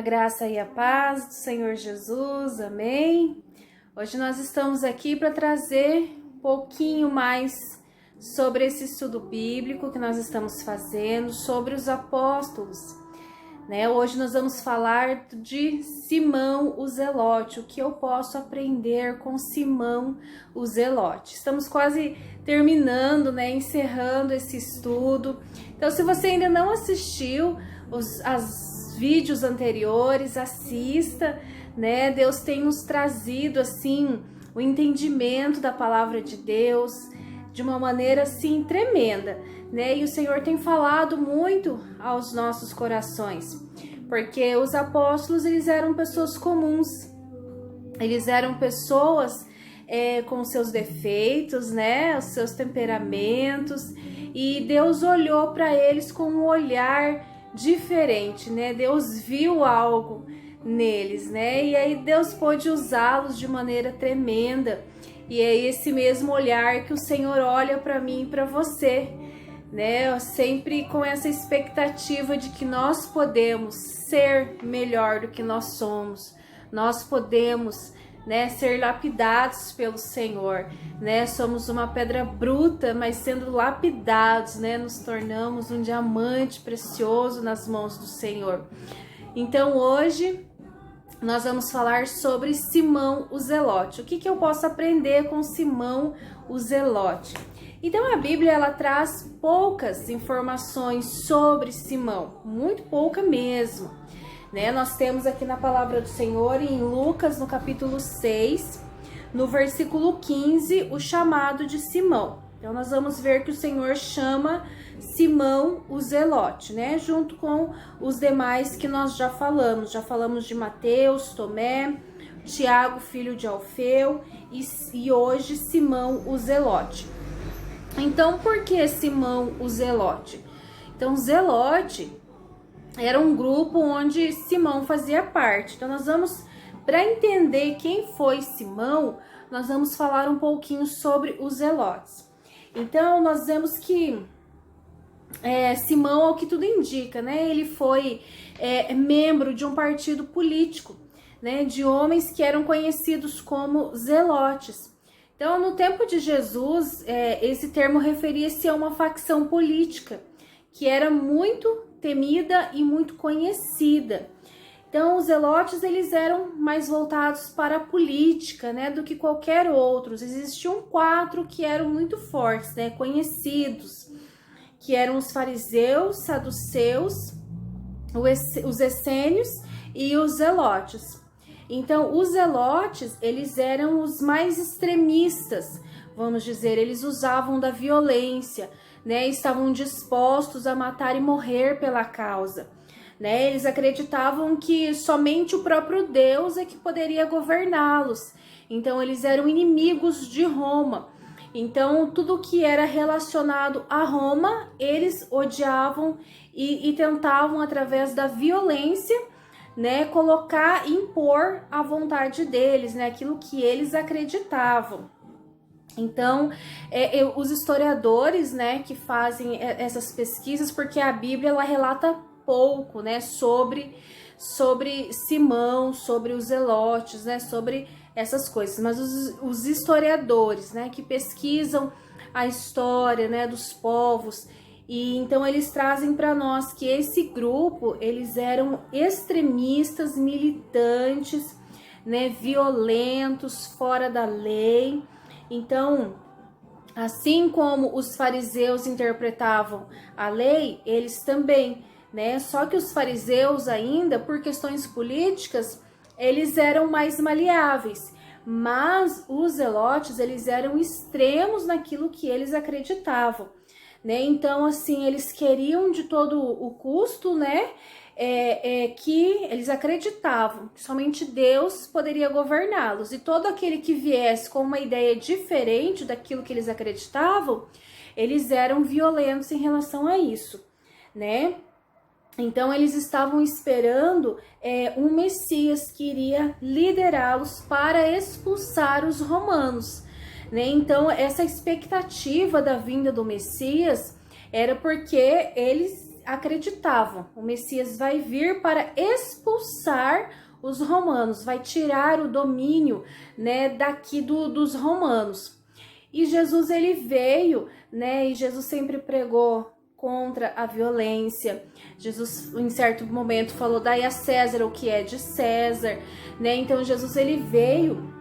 graça e a paz do Senhor Jesus, amém? Hoje nós estamos aqui para trazer um pouquinho mais sobre esse estudo bíblico que nós estamos fazendo, sobre os apóstolos, né? Hoje nós vamos falar de Simão o Zelote, o que eu posso aprender com Simão o Zelote. Estamos quase terminando, né? Encerrando esse estudo. Então, se você ainda não assistiu os vídeos anteriores, assista, né? Deus tem nos trazido assim o entendimento da palavra de Deus de uma maneira assim tremenda, né? E o Senhor tem falado muito aos nossos corações, porque os apóstolos, eles eram pessoas comuns, eles eram pessoas com seus defeitos, né? Os seus temperamentos, e Deus olhou para eles com um olhar diferente, né? Deus viu algo neles, né? E aí Deus pôde usá-los de maneira tremenda. E é esse mesmo olhar que o Senhor olha para mim e para você, né? Sempre com essa expectativa de que nós podemos ser melhor do que nós somos. Nós podemos, né, ser lapidados pelo Senhor, né? Somos uma pedra bruta, mas sendo lapidados, né, nos tornamos um diamante precioso nas mãos do Senhor. Então hoje nós vamos falar sobre Simão o Zelote. O que eu posso aprender com Simão o Zelote? Então a Bíblia, ela traz poucas informações sobre Simão, muito pouca mesmo, né? Nós temos aqui na palavra do Senhor, em Lucas, no capítulo 6, no versículo 15, o chamado de Simão. Então nós vamos ver que o Senhor chama Simão o Zelote, né? Junto com os demais que nós já falamos de Mateus, Tomé, Tiago, filho de Alfeu, e hoje Simão o Zelote. Então, por que Simão o Zelote? Então, Zelote era um grupo onde Simão fazia parte. Então, nós vamos, para entender quem foi Simão, nós vamos falar um pouquinho sobre os Zelotes. Então, nós vemos que Simão, ao que tudo indica, né? Ele foi membro de um partido político, né? De homens que eram conhecidos como zelotes. Então, no tempo de Jesus, esse termo referia-se a uma facção política que era muito temida e muito conhecida. Então, os zelotes, eles eram mais voltados para a política, né, do que qualquer outros. Existiam 4 que eram muito fortes, né, conhecidos, que eram os fariseus, saduceus, os essênios e os zelotes. Então, os zelotes, eles eram os mais extremistas, vamos dizer, eles usavam da violência, né, estavam dispostos a matar e morrer pela causa, né? Eles acreditavam que somente o próprio Deus é que poderia governá-los. Então, eles eram inimigos de Roma. Então, tudo que era relacionado a Roma, eles odiavam e tentavam, através da violência, né, colocar e impor a vontade deles, né, aquilo que eles acreditavam. Então, os historiadores, né, que fazem essas pesquisas, porque a Bíblia, ela relata pouco, né, sobre Simão, sobre os zelotes, né, sobre essas coisas, mas os historiadores, né, que pesquisam a história, né, dos povos, e então eles trazem para nós que esse grupo, eles eram extremistas, militantes, né, violentos, fora da lei. Então, assim como os fariseus interpretavam a lei, eles também, né? Só que os fariseus ainda, por questões políticas, eles eram mais maleáveis, mas os zelotes, eles eram extremos naquilo que eles acreditavam, né? Então, assim, eles queriam de todo o custo, né? Que eles acreditavam que somente Deus poderia governá-los, e todo aquele que viesse com uma ideia diferente daquilo que eles acreditavam, eles eram violentos em relação a isso, né? Então, eles estavam esperando um Messias que iria liderá-los para expulsar os romanos, né? Então, essa expectativa da vinda do Messias era porque eles acreditavam. O Messias vai vir para expulsar os romanos, vai tirar o domínio, né, daqui dos romanos. E Jesus, ele veio, né, e Jesus sempre pregou contra a violência. Jesus, em certo momento, falou: dai a César o que é de César, né? Então Jesus, ele veio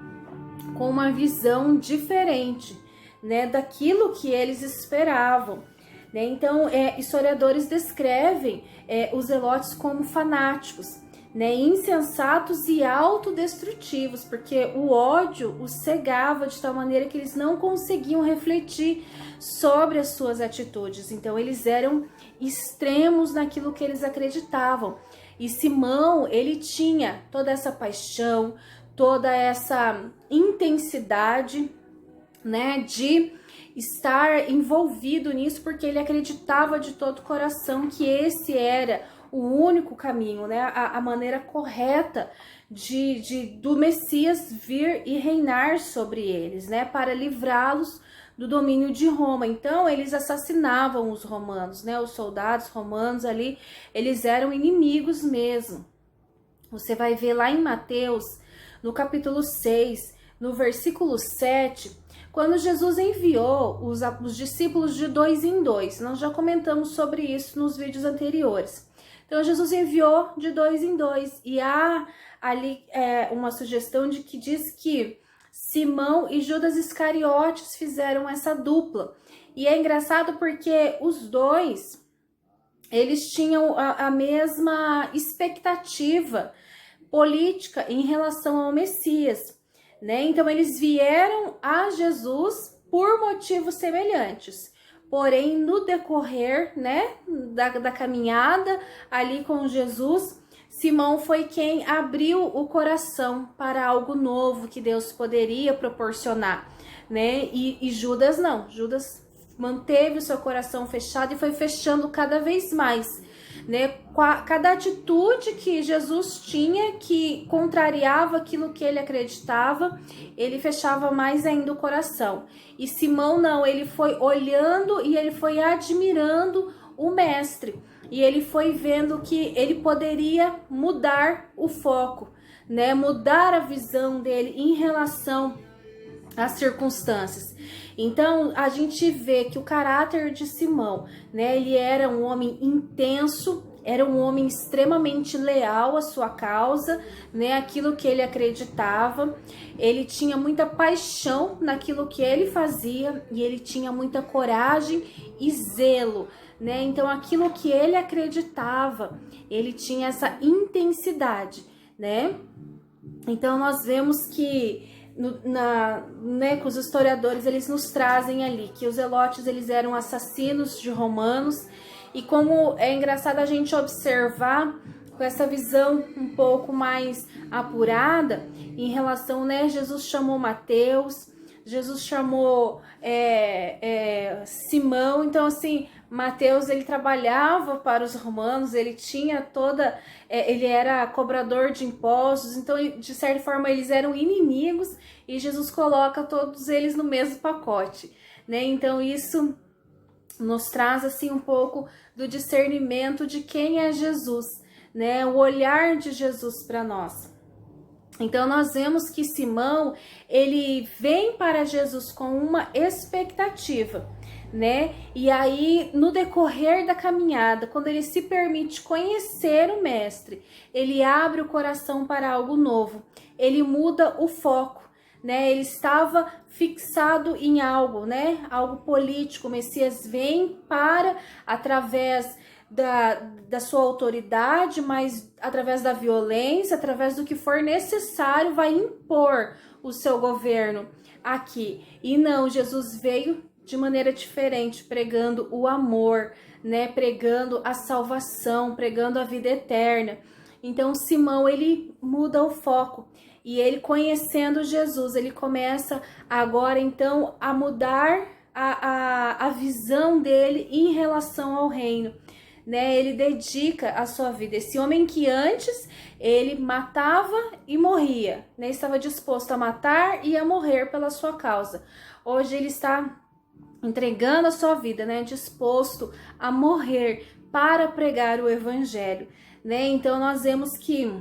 com uma visão diferente, né, daquilo que eles esperavam, né? Então, historiadores descrevem os zelotes como fanáticos, né, insensatos e autodestrutivos, porque o ódio os cegava de tal maneira que eles não conseguiam refletir sobre as suas atitudes. Então, eles eram extremos naquilo que eles acreditavam. E Simão, ele tinha toda essa paixão, toda essa intensidade, né, de estar envolvido nisso, porque ele acreditava de todo o coração que esse era o único caminho, né, a maneira correta do Messias vir e reinar sobre eles, né, para livrá-los do domínio de Roma. Então, eles assassinavam os romanos, né, os soldados romanos ali, eles eram inimigos mesmo. Você vai ver lá em Mateus, no capítulo 6, no versículo 7, quando Jesus enviou os discípulos de 2 em 2. Nós já comentamos sobre isso nos vídeos anteriores. Então, Jesus enviou de 2 em 2. E há ali uma sugestão de que diz que Simão e Judas Iscariotes fizeram essa dupla. E é engraçado porque os dois, eles tinham a mesma expectativa política em relação ao Messias, né? Então eles vieram a Jesus por motivos semelhantes. Porém, no decorrer, né, da caminhada ali com Jesus, Simão foi quem abriu o coração para algo novo que Deus poderia proporcionar, né? E Judas não. Judas manteve o seu coração fechado e foi fechando cada vez mais, né? Cada atitude que Jesus tinha que contrariava aquilo que ele acreditava, ele fechava mais ainda o coração. E Simão não, ele foi olhando e ele foi admirando o mestre. E ele foi vendo que ele poderia mudar o foco, né? Mudar a visão dele em relação às circunstâncias. Então, a gente vê que o caráter de Simão, né? Ele era um homem intenso, era um homem extremamente leal à sua causa, né? Aquilo que ele acreditava. Ele tinha muita paixão naquilo que ele fazia e ele tinha muita coragem e zelo, né? Então, aquilo que ele acreditava, ele tinha essa intensidade, né? Então, nós vemos que né, que os historiadores eles nos trazem ali que os zelotes eles eram assassinos de romanos. E como é engraçado a gente observar com essa visão um pouco mais apurada em relação, né, Jesus chamou Mateus, Jesus chamou Simão. Então, assim, Mateus, ele trabalhava para os romanos, ele tinha toda... ele era cobrador de impostos, então, de certa forma, eles eram inimigos e Jesus coloca todos eles no mesmo pacote, né? Então, isso nos traz, assim, um pouco do discernimento de quem é Jesus, né? O olhar de Jesus para nós. Então, nós vemos que Simão, ele vem para Jesus com uma expectativa, né? E aí, no decorrer da caminhada, quando ele se permite conhecer o mestre, ele abre o coração para algo novo, ele muda o foco, né? Ele estava fixado em algo, né? Algo político. O Messias vem para, através da sua autoridade, mas através da violência, através do que for necessário, vai impor o seu governo aqui. E não, Jesus veio de maneira diferente, pregando o amor, né? Pregando a salvação, pregando a vida eterna. Então, Simão, ele muda o foco. E ele, conhecendo Jesus, ele começa agora, então, a mudar a visão dele em relação ao reino, né? Ele dedica a sua vida. Esse homem que antes ele matava e morria, né? Estava disposto a matar e a morrer pela sua causa. Hoje ele está entregando a sua vida, né, disposto a morrer para pregar o evangelho, né? Então nós vemos que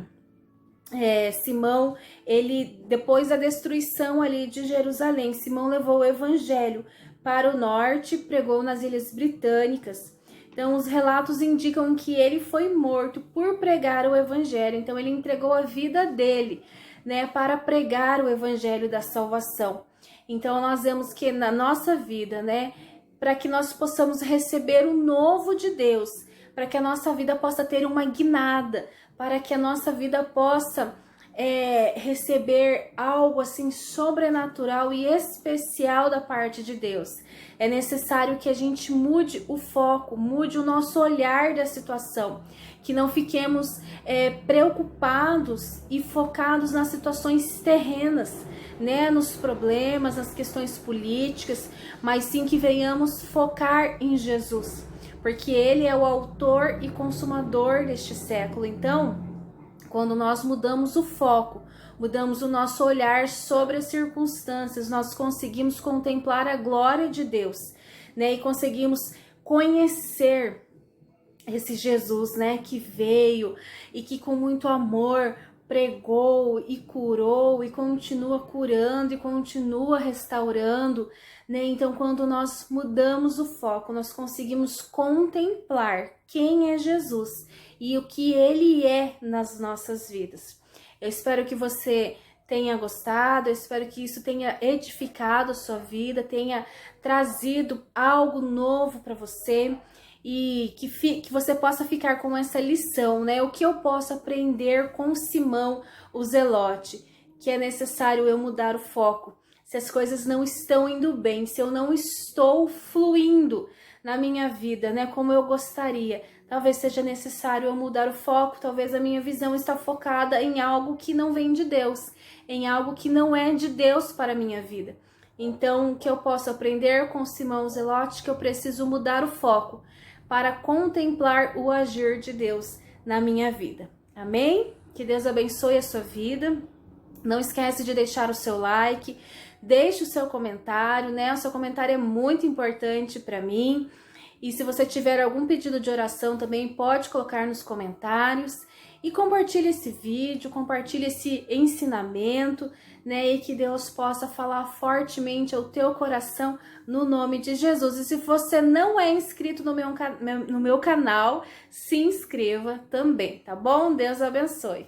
Simão, ele, depois da destruição ali de Jerusalém, Simão levou o evangelho para o norte, pregou nas Ilhas Britânicas. Então, os relatos indicam que ele foi morto por pregar o evangelho. Então, ele entregou a vida dele, né, para pregar o evangelho da salvação. Então, nós vemos que na nossa vida, né, para que nós possamos receber o novo de Deus, para que a nossa vida possa ter uma guinada, para que a nossa vida possa receber algo assim sobrenatural e especial da parte de Deus. É necessário que a gente mude o foco, mude o nosso olhar da situação, que não fiquemos preocupados e focados nas situações terrenas, né, nos problemas, nas questões políticas, mas sim que venhamos focar em Jesus, porque Ele é o autor e consumador deste século. Então, quando nós mudamos o foco, mudamos o nosso olhar sobre as circunstâncias, nós conseguimos contemplar a glória de Deus, né? E conseguimos conhecer esse Jesus, né? Que veio e que com muito amor pregou e curou e continua curando e continua restaurando, né? Então, quando nós mudamos o foco, nós conseguimos contemplar quem é Jesus e o que ele é nas nossas vidas. Eu espero que você tenha gostado, eu espero que isso tenha edificado a sua vida, tenha trazido algo novo para você e que você possa ficar com essa lição, né? O que eu posso aprender com Simão, o Zelote, que é necessário eu mudar o foco. Se as coisas não estão indo bem, se eu não estou fluindo na minha vida, né, como eu gostaria, talvez seja necessário eu mudar o foco, talvez a minha visão está focada em algo que não vem de Deus, em algo que não é de Deus para a minha vida. Então, o que eu posso aprender com Simão Zelote, que eu preciso mudar o foco para contemplar o agir de Deus na minha vida. Amém? Que Deus abençoe a sua vida. Não esquece de deixar o seu like, deixe o seu comentário, né? O seu comentário é muito importante para mim. E se você tiver algum pedido de oração também pode colocar nos comentários. E compartilhe esse vídeo, compartilhe esse ensinamento, né? E que Deus possa falar fortemente ao teu coração no nome de Jesus. E se você não é inscrito no meu canal, se inscreva também, tá bom? Deus abençoe.